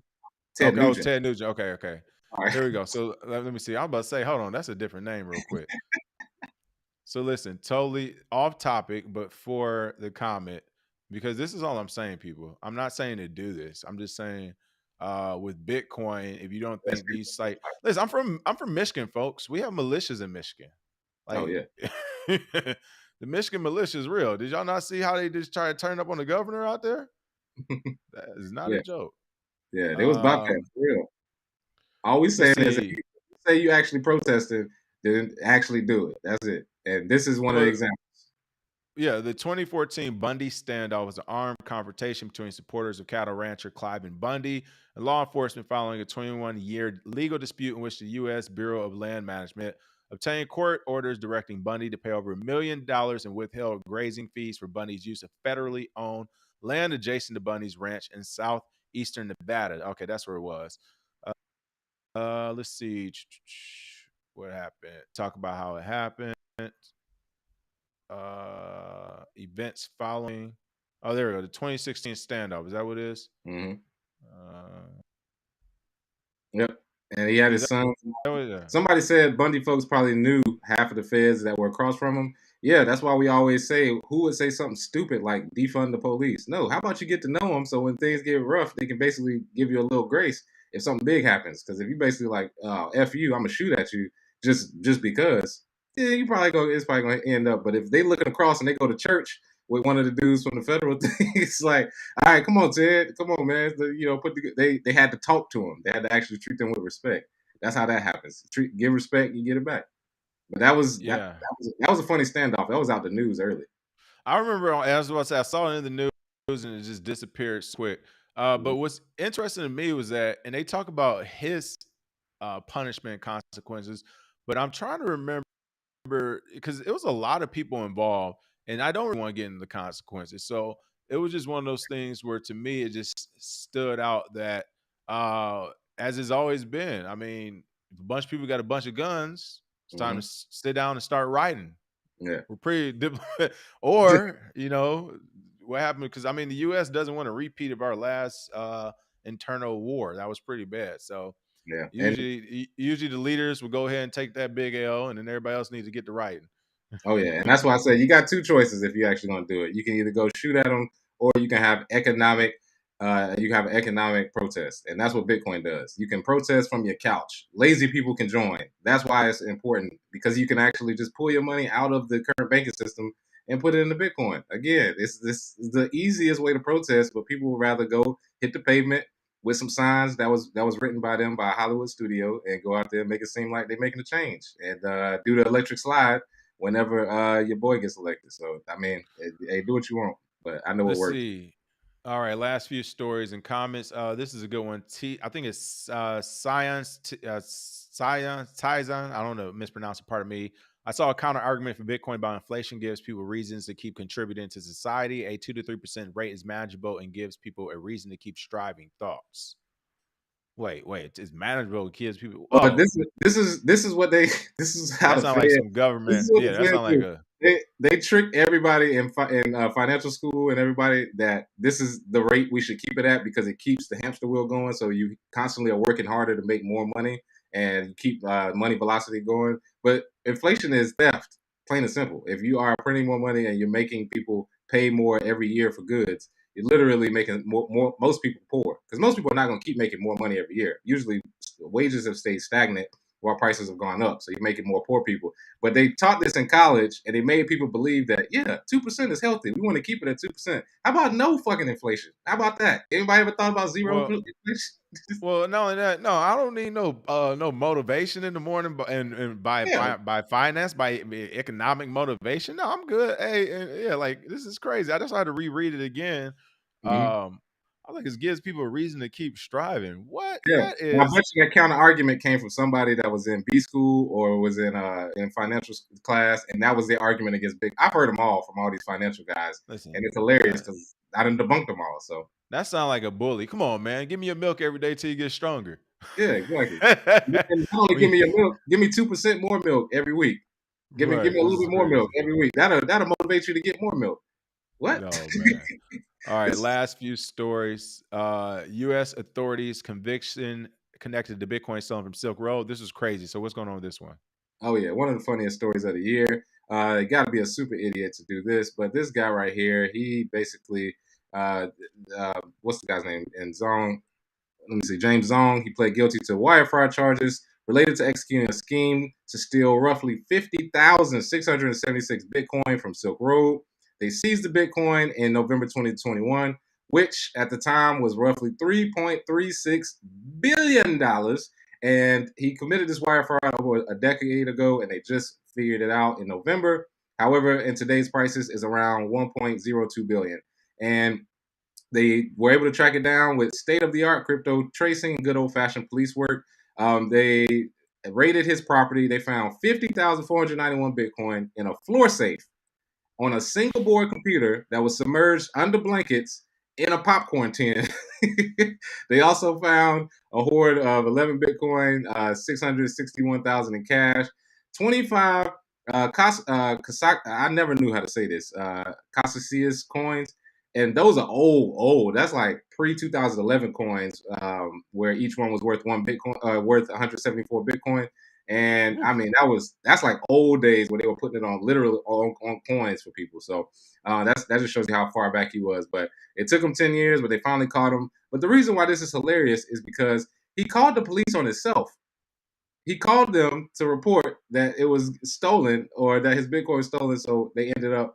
Ted Okay. Oh, Nugent. Ted Nugent. Okay, okay. All right. Here we go. So let me see. I'm about to say, hold on, that's a different name, real quick. So listen, totally off topic, but for the comment, because this is all I'm saying, people. I'm not saying to do this. I'm just saying, with Bitcoin, if you don't That's think these like, listen, I'm from Michigan, folks. We have militias in Michigan. oh Like yeah. the Michigan militia is real. Did y'all not see how they just try to turn up on the governor out there? That is not a Yeah, joke. yeah. They was about that for real. All we Let's saying is, if see. you say you actually protested, then actually do it. That's it. And this is one of the So examples. yeah, the 2014 Bundy standoff was an armed confrontation between supporters of cattle rancher Clive Bundy and law enforcement following a 21-year legal dispute in which the U.S. Bureau of Land Management obtained court orders directing Bundy to pay over $1 million in withheld grazing fees for Bundy's use of federally owned land adjacent to Bundy's ranch in southeastern Nevada. Okay, that's where it was. Let's see what happened. Talk about how it happened. Events following. Oh, there we go. The 2016 standoff. Is that what it is? Mm-hmm. Uh, Yep. And he had is his son. that what it is? Somebody said Bundy folks probably knew half of the feds that were across from him. Yeah, that's why we always say, who would say something stupid like defund the police? No, how about you get to know them so when things get rough, they can basically give you a little grace if something big happens. Because if you basically like, oh, F you, I'm gonna shoot at you just because, yeah, it's probably gonna end up. But if they looking across and they go to church with one of the dudes from the federal thing, it's like, all right, come on, Ted, come on, man. They had to talk to him. They had to actually treat them with respect. That's how that happens. Give respect, you get it back. But Yeah. that was a funny standoff. That was out the news early. I remember, as I was saying, I saw it in the news and it just disappeared quick. But what's interesting to me was that, and they talk about his punishment consequences, but I'm trying to remember because it was a lot of people involved, and I don't really want to get into the consequences. So it was just one of those things where, to me, it just stood out that, as it's always been. I mean, if a bunch of people got a bunch of guns, it's time to sit down and start writing. Yeah. We're pretty, or what happened? Because I mean, the U.S. doesn't want a repeat of our last internal war. That was pretty bad. So Yeah. And usually the leaders will go ahead and take that big L, and then everybody else needs to get to writing. oh yeah, and that's why I said you got two choices if you're actually going to do it. You can either go shoot at them, or you can have economic. You have an economic protest, and that's what Bitcoin does. You can protest from your couch. Lazy people can join. That's why it's important because you can actually just pull your money out of the current banking system and put it into Bitcoin. Again, this is the easiest way to protest, but people would rather go hit the pavement with some signs that was written by them by a Hollywood studio, and go out there and make it seem like they're making a change, and do the electric slide whenever your boy gets elected. So I mean, hey, do what you want, but I know it Let's works. see. All right, last few stories and comments. This is a good one. I think it's Science Tizon. I don't know, mispronounce it. Pardon me. I saw a counter argument for Bitcoin about inflation gives people reasons to keep contributing to society. A 2 to 3% rate is manageable and gives people a reason to keep striving. Thoughts? Wait, it's manageable. It gives people. But Oh, this is what they this is how that the sounds Fed like some this government. is what Yeah, the that Fed sounds like do. a. They trick everybody in financial school and everybody that this is the rate we should keep it at because it keeps the hamster wheel going. So you constantly are working harder to make more money and you keep money velocity going. But inflation is theft, plain and simple. If you are printing more money and you're making people pay more every year for goods, you're literally making most people poor because most people are not going to keep making more money every year. Usually, wages have stayed stagnant while prices have gone up, so you're making more poor people. But they taught this in college, and they made people believe that 2% is healthy. We want to keep it at 2%. How about no fucking inflation? How about that? Anybody ever thought about zero Well, inflation? Well, not only that, no, I don't need no motivation in the morning, and Yeah. by finance, by economic motivation. No, I'm good. Hey, and yeah, like this is crazy. I just had to reread it again. Mm-hmm. I think it gives people a reason to keep striving. What Yeah, that and I is? bet you that counter argument came from somebody that was in B school or was in financial class, and that was their argument against big. I've heard them all from all these financial guys, and Listen, it's hilarious because I done debunked them all. So that sound like a bully. Come on, man, give me your milk every day till you get stronger. yeah, exactly. And not only give We me your milk, give me 2% more milk every week. Give right. me a This little is bit more milk crazy. every week. That'll motivate you to get more milk. What? No, man. All right, This last few stories. U.S. authorities conviction connected to Bitcoin selling from Silk Road. This is crazy. So what's going on with this one? Oh yeah, one of the funniest stories of the year. Got to be a super idiot to do this, but this guy right here, he basically, what's the guy's name? And Zong, let me see, James Zong. He pled guilty to wire fraud charges related to executing a scheme to steal roughly 50,676 Bitcoin from Silk Road. They seized the Bitcoin in November 2021, which at the time was roughly $3.36 billion. And he committed this wire fraud over a decade ago, and they just figured it out in November. However, in today's prices, is around 1.02 billion. And they were able to track it down with state-of-the-art crypto tracing and good old-fashioned police work. They raided his property. They found 50,491 Bitcoin in a floor safe on a single board computer that was submerged under blankets in a popcorn tin. They also found a hoard of 11 Bitcoin, 661,000 in cash, 25 I never knew how to say this, Casasias coins. And those are old. That's like pre 2011 coins, where each one was worth one Bitcoin, worth 174 Bitcoin. And I mean, that's like old days where they were putting it on literally on coins for people. So that just shows you how far back he was. But it took him 10 years, but they finally caught him. But the reason why this is hilarious is because he called the police on himself. He called them to report that it was stolen or that his Bitcoin was stolen. So they ended up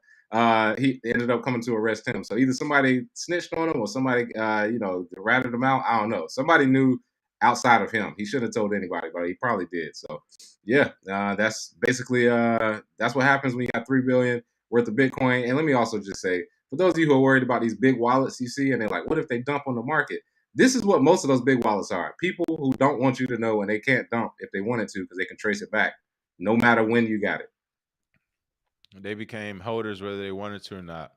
he ended up coming to arrest him. So either somebody snitched on him or somebody ratted him out. I don't know. Somebody knew outside of him. He shouldn't have told anybody, but he probably did. So yeah, that's basically that's what happens when you got 3 billion worth of Bitcoin. And let me also just say, for those of you who are worried about these big wallets you see, and they're like, what if they dump on the market? This is what most of those big wallets are. People who don't want you to know and they can't dump if they wanted to because they can trace it back, no matter when you got it. They became holders whether they wanted to or not.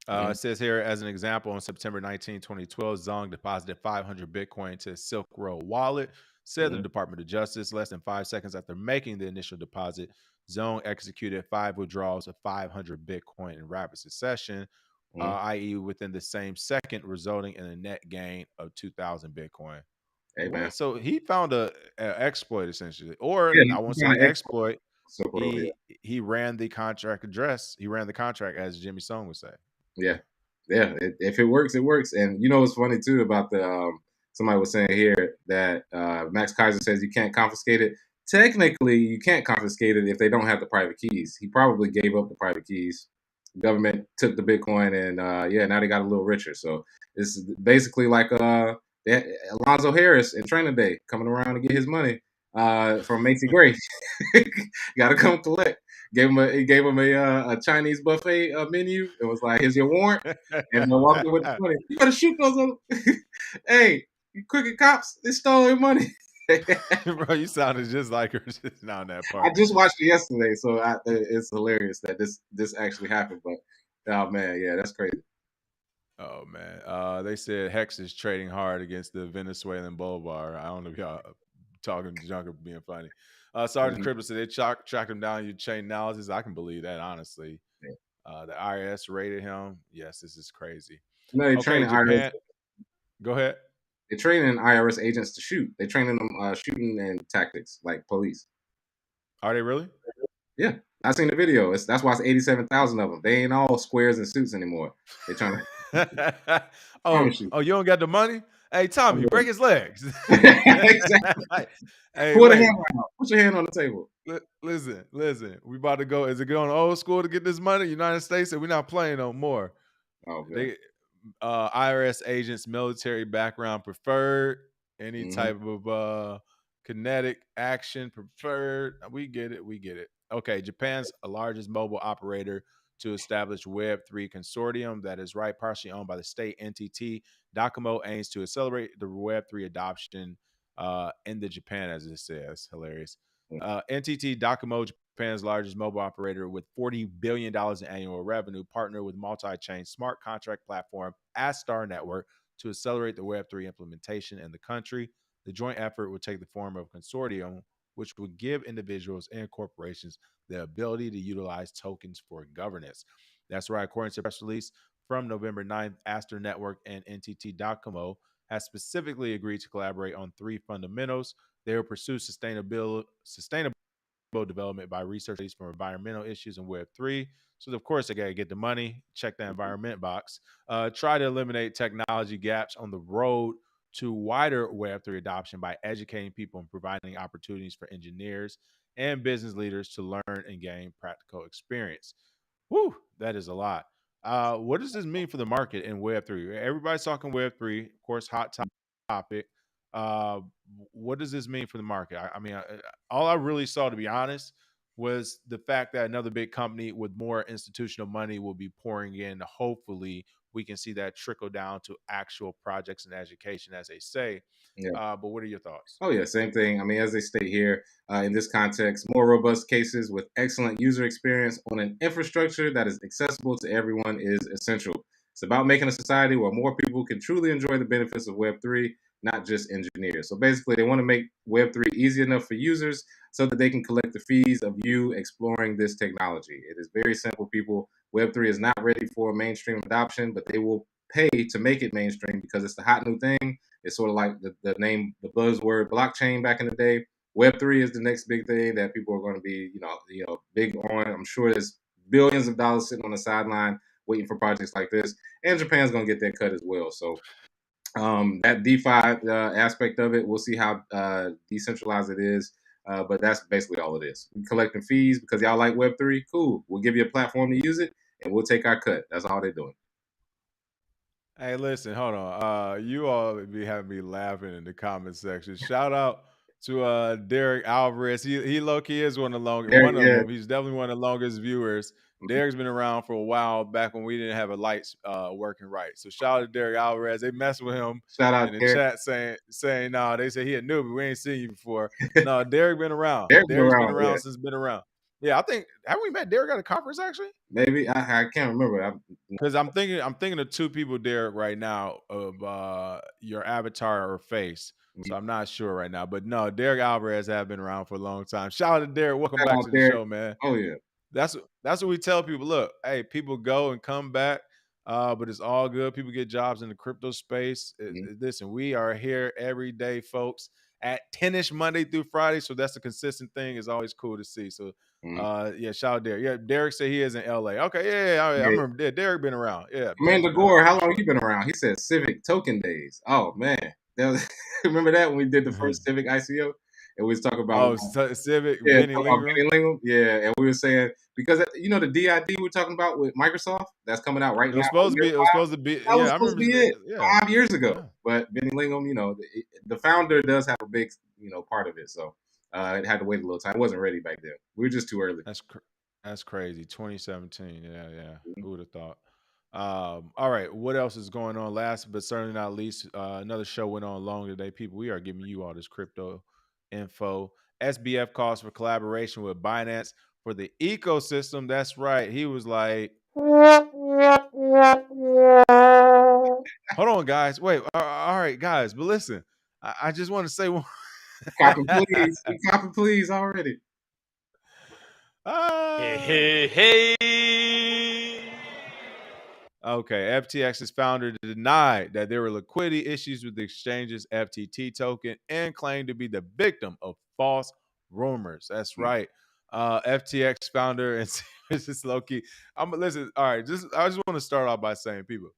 Mm-hmm. It says here, as an example, on September 19, 2012, Zong deposited 500 Bitcoin into his Silk Road wallet, said the Department of Justice. Less than 5 seconds after making the initial deposit, Zong executed 5 withdrawals of 500 Bitcoin in rapid succession, i.e. within the same second, resulting in a net gain of 2,000 Bitcoin. Hey, man. So he found a exploit essentially, or Yeah, I you won't say found an exploit. Silk Road, He ran the contract address. He ran the contract, as Jimmy Song would say. yeah. If it works, it works. And you know what's funny too about the somebody was saying here that Max Kaiser says you can't confiscate it. Technically, you can't confiscate it if they don't have the private keys. He probably gave up the private keys. The government took the Bitcoin, and now they got a little richer. So it's basically like Alonzo Harris in training day coming around to get his money from Macy Gray. Got to come collect. Gave him a Chinese buffet menu. It was like, here's your warrant, and they walked in with the money. You better shoot those other. Hey, you crooked cops! They stole your money. Bro, you sounded just like her just now in that part. I just watched it yesterday, so it's hilarious that this actually happened. But oh man, yeah, that's crazy. Oh man, they said Hex is trading hard against the Venezuelan Bolivar. I don't know if y'all talking junk or being funny. Sergeant Crypto said they tracked him down your chain analysis. I can believe that, honestly. Yeah. The IRS rated him. Yes, this is crazy. No, they training Japan. IRS. Go ahead. They're training IRS agents to shoot. They're training them shooting and tactics like police. Are they really? Yeah, I seen the video. That's why it's 87,000 of them. They ain't all squares and suits anymore. They trying to. You don't got the money? Hey, Tommy, break his legs. Exactly. Hey, put your hand on the table. Listen. We about to go. Is it going old school to get this money? United States said we're not playing no more. Oh, IRS agents, military background preferred. Any type of kinetic action preferred. We get it. Okay, Japan's largest mobile operator to establish Web3 consortium that is partially owned by the state NTT. Docomo aims to accelerate the Web3 adoption in the Japan, as it says. Hilarious. NTT Docomo, Japan's largest mobile operator with $40 billion in annual revenue, partnered with multi-chain smart contract platform Astar Network to accelerate the Web3 implementation in the country. The joint effort would take the form of a consortium, which would give individuals and corporations the ability to utilize tokens for governance. That's right. According to a press release from November 9th, Astar Network and NTT Docomo has specifically agreed to collaborate on 3 fundamentals. They will pursue sustainable development by researchers from environmental issues in Web3. So, of course, they got to get the money, check the environment box, try to eliminate technology gaps on the road to wider Web3 adoption by educating people and providing opportunities for engineers and business leaders to learn and gain practical experience. Whew, that is a lot. What does this mean for the market in Web3? Everybody's talking Web3, of course, hot topic. What does this mean for the market? I mean, all I really saw, to be honest, was the fact that another big company with more institutional money will be pouring in. Hopefully, we can see that trickle down to actual projects and education, as they say. Yeah. But what are your thoughts? Oh, yeah, same thing. I mean, as they state here, in this context, more robust cases with excellent user experience on an infrastructure that is accessible to everyone is essential. It's about making a society where more people can truly enjoy the benefits of Web3, not just engineers. So basically, they want to make Web3 easy enough for users so that they can collect the fees of you exploring this technology. It is very simple, people. Web3 is not ready for mainstream adoption, but they will pay to make it mainstream because it's the hot new thing. It's sort of like the name, the buzzword blockchain back in the day. Web3 is the next big thing that people are going to be, big on. I'm sure there's billions of dollars sitting on the sideline waiting for projects like this, and Japan's going to get their cut as well. So that DeFi aspect of it, we'll see how decentralized it is. But that's basically all it is. We're collecting fees because y'all like Web3. Cool. We'll give you a platform to use it, and we'll take our cut. That's all they're doing. Hey, listen, hold on. You all be having me laughing in the comment section. Shout out to Derek Alvarez. He low key is one of the longest. One of them. He's definitely one of the longest viewers. Derek's been around for a while, back when we didn't have a lights working right. So shout out to Derek Alvarez. They mess with him. Shout out in the Derek. chat saying no. They say he a newbie. We ain't seen you before. No, Derek been around. Derek's been around since been around. Yeah, I think haven't we met Derek at a conference actually? Maybe I can't remember. Because I'm thinking of 2 people, Derek, right now of your avatar or face. So I'm not sure right now, but no, Derek Alvarez have been around for a long time. Shout out to Derek. Welcome back to the show, man. Oh yeah, that's what we tell people. Look, hey, people go and come back, but it's all good. People get jobs in the crypto space. Listen, we are here every day, folks, at 10ish Monday through Friday. So that's a consistent thing. It's always cool to see. So yeah, shout out Derek. Yeah, Derek said he is in LA. Okay, yeah, I remember Derek been around. Yeah. Amanda Gore, how long you been around? He said Civic Token Days. Oh man. Remember that when we did the first Civic ICO? and we was talking about Civic, yeah, Benny Lingram. Benny Lingram, yeah, and we were saying because the DID we're talking about with Microsoft that's coming out right It was now. supposed to be. It was supposed to be. That was Yeah, I supposed to remember. be it Yeah, 5 years ago. yeah. But Benny Lingham, the founder does have a big, part of it. So it had to wait a little time. It wasn't ready back then. We were just too early. That's crazy. 2017. Yeah. Mm-hmm. Who would have thought? All right. What else is going on? Last but certainly not least, another show went on long today. People, we are giving you all this crypto info. SBF calls for collaboration with Binance for the ecosystem. That's right. He was like, hold on, guys. Wait. All right, guys. But listen, I just want to say one. Copy, please. Copy, please already. Hey. Okay, FTX's founder denied that there were liquidity issues with the exchange's FTT token and claimed to be the victim of false rumors. That's right. FTX founder and this is low-key. Listen. All right, I just want to start off by saying, people,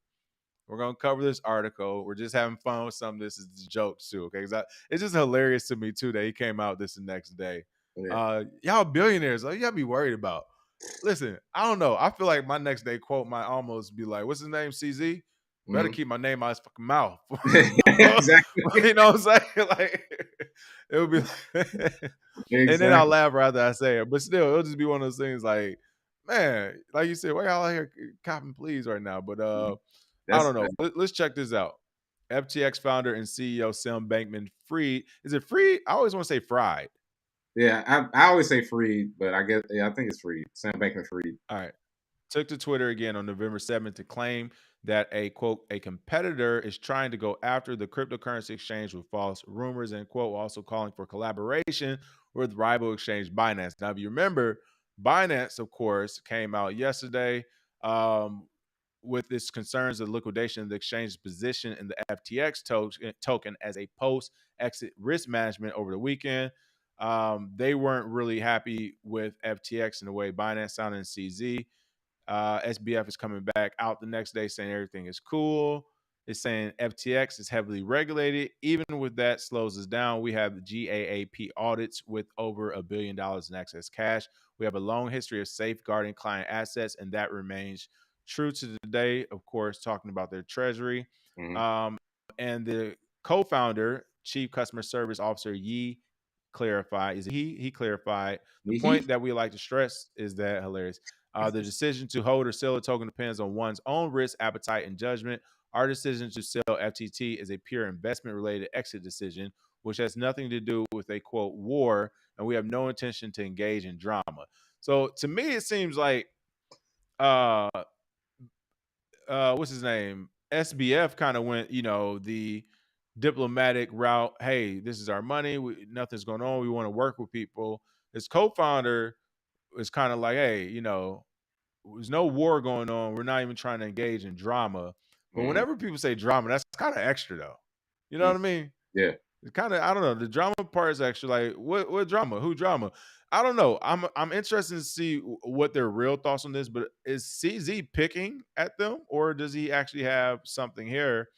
we're gonna cover this article. We're just having fun with some of this. Is jokes too, okay? It's just hilarious to me too that he came out this the next day. Yeah. Y'all billionaires, y'all be worried about. Listen, I don't know. I feel like my next day quote might almost be like, "What's his name? CZ? Better keep my name out his fucking mouth." Exactly. You know what I'm saying? Like it would be, exactly. And then I'll laugh rather I say it. But still, it'll just be one of those things. Like, man, like you said, why y'all out here copping please right now? But I don't know. Let's check this out. FTX founder and CEO Sam Bankman-Fried. Is it Fried? I always want to say Fried. Yeah, I always say Fried, but I think it's Fried. Sam Bankman-Fried. All right. Took to Twitter again on November 7th to claim that a competitor is trying to go after the cryptocurrency exchange with false rumors and quote, also calling for collaboration with rival exchange Binance. Now, if you remember, Binance, of course, came out yesterday with its concerns of liquidation of the exchange's position in the FTX token as a post-exit risk management over the weekend. They weren't really happy with FTX in the way Binance sounded in CZ. SBF is coming back out the next day saying everything is cool. It's saying FTX is heavily regulated. Even with that, slows us down. We have GAAP audits with over $1 billion in excess cash. We have a long history of safeguarding client assets, and that remains true to today. Of course, talking about their treasury. And the co-founder, Chief Customer Service Officer He clarified. The point that we like to stress is that hilarious. The decision to hold or sell a token depends on one's own risk, appetite, and judgment. Our decision to sell FTT is a pure investment-related exit decision, which has nothing to do with a, quote, war, and we have no intention to engage in drama. So to me, it seems like, what's his name? SBF kind of went, the diplomatic route. Hey, this is our money. Nothing's going on. We want to work with people. His co-founder is kind of like, hey, there's no war going on. We're not even trying to engage in drama. But whenever people say drama, that's kind of extra, though. You know what I mean? Yeah. It's kind of, I don't know. The drama part is extra. Like, what drama? Who drama? I don't know. I'm interested to see what their real thoughts on this. But is CZ picking at them, or does he actually have something here?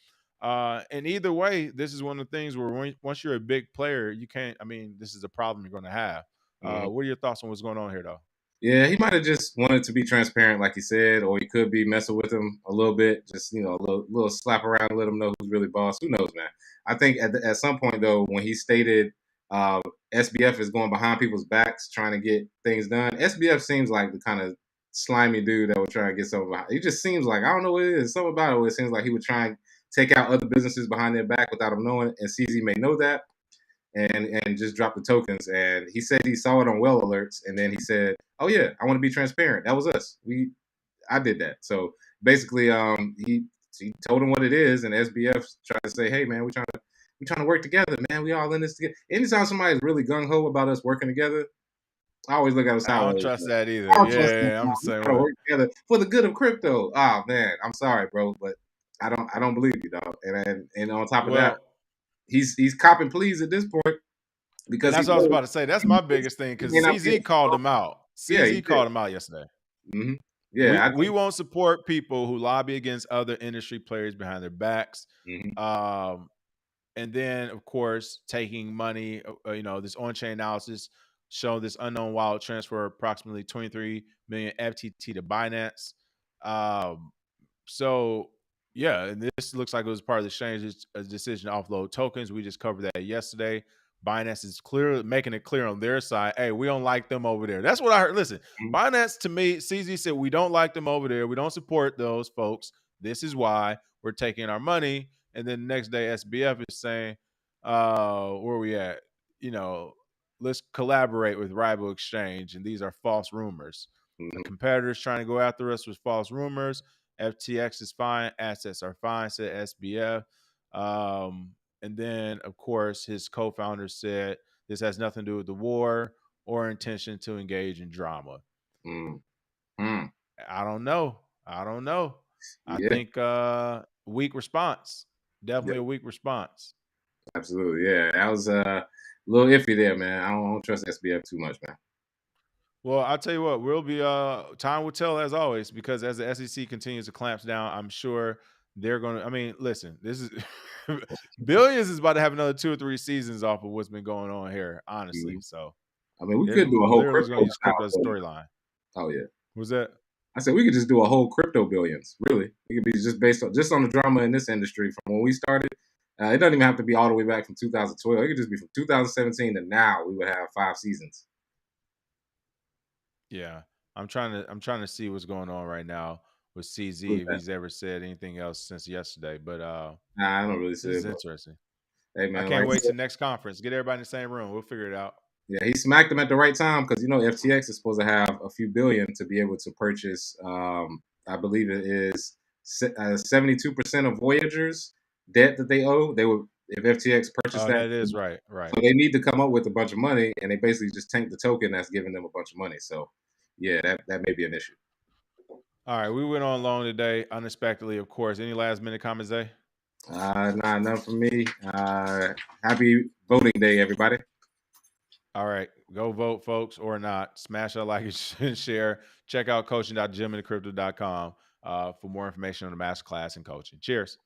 And either way, this is one of the things where once you're a big player, you can't. I mean, this is a problem you're going to have. What are your thoughts on what's going on here, though? Yeah, he might have just wanted to be transparent, like he said, or he could be messing with him a little bit, just a little slap around, let him know who's really boss. Who knows, man? I think at some point though, when he stated SBF is going behind people's backs trying to get things done, SBF seems like the kind of slimy dude that would try to get something behind. He just seems like, I don't know what it is, something about it. Where it seems like he would try and take out other businesses behind their back without them knowing, and CZ may know that. And just drop the tokens. And he said he saw it on well alerts, and then he said, "Oh yeah, I want to be transparent. That was us. I did that." So basically, he told him what it is, and SBF tried to say, "Hey man, we're trying to work together, man. We all in this together." Anytime somebody's really gung ho about us working together, I always look at us. I don't trust that either. I'm the same way. Work together for the good of crypto. Oh man, I'm sorry, bro, but I don't believe you, dog. And on top of that, he's copping pleas at this point because that's what I was about to say. That's my biggest thing because CZ called him out. CZ called him out yesterday. Mm-hmm. Yeah, we won't support people who lobby against other industry players behind their backs. And then, of course, taking money, this on-chain analysis showed this unknown wallet transfer approximately 23 million FTT to Binance. Um, so, yeah, and this looks like it was part of the exchange's decision to offload tokens. We just covered that yesterday. Binance is making it clear on their side, hey, we don't like them over there. That's what I heard. Listen, Binance, to me, CZ said, we don't like them over there. We don't support those folks. This is why we're taking our money. And then the next day, SBF is saying, where are we at? Let's collaborate with rival exchange. And these are false rumors. A competitor's trying to go after us with false rumors. FTX is fine. Assets are fine, said SBF. And then, of course, his co-founder said this has nothing to do with the war or intention to engage in drama. I don't know. I think weak response. Definitely a weak response. Absolutely, yeah. That was a little iffy there, man. I don't trust SBF too much, man. Well, I'll tell you what, we'll be time will tell as always, because as the SEC continues to clamp down, I'm sure they're going to, I mean, listen, this is Billions is about to have another 2 or 3 seasons off of what's been going on here, honestly. So, I mean, we could do a whole literally crypto going to use crypto as a storyline. Oh yeah. Was that? I said we could just do a whole crypto billions. Really, it could be just based on the drama in this industry from when we started. It doesn't even have to be all the way back from 2012. It could just be from 2017 to now. We would have 5 seasons. Yeah, I'm trying to see what's going on right now with CZ, if he's ever said anything else since yesterday. But nah, I don't really see it. This is interesting. Hey man, I can't wait to the next conference. Get everybody in the same room. We'll figure it out. Yeah, he smacked them at the right time because FTX is supposed to have a few billion to be able to purchase. I believe it is 72% of Voyager's debt that they owe. They would, if FTX purchased that. That is right. So they need to come up with a bunch of money, and they basically just tank the token that's giving them a bunch of money. So, yeah, that may be an issue. All right, we went on long today, unexpectedly, of course. Any last minute comments, Zay? Nah, none for me. Happy voting day, everybody. All right, go vote, folks, or not. Smash that like and share. Check out coaching.gemintocrypto.com for more information on the masterclass and coaching. Cheers.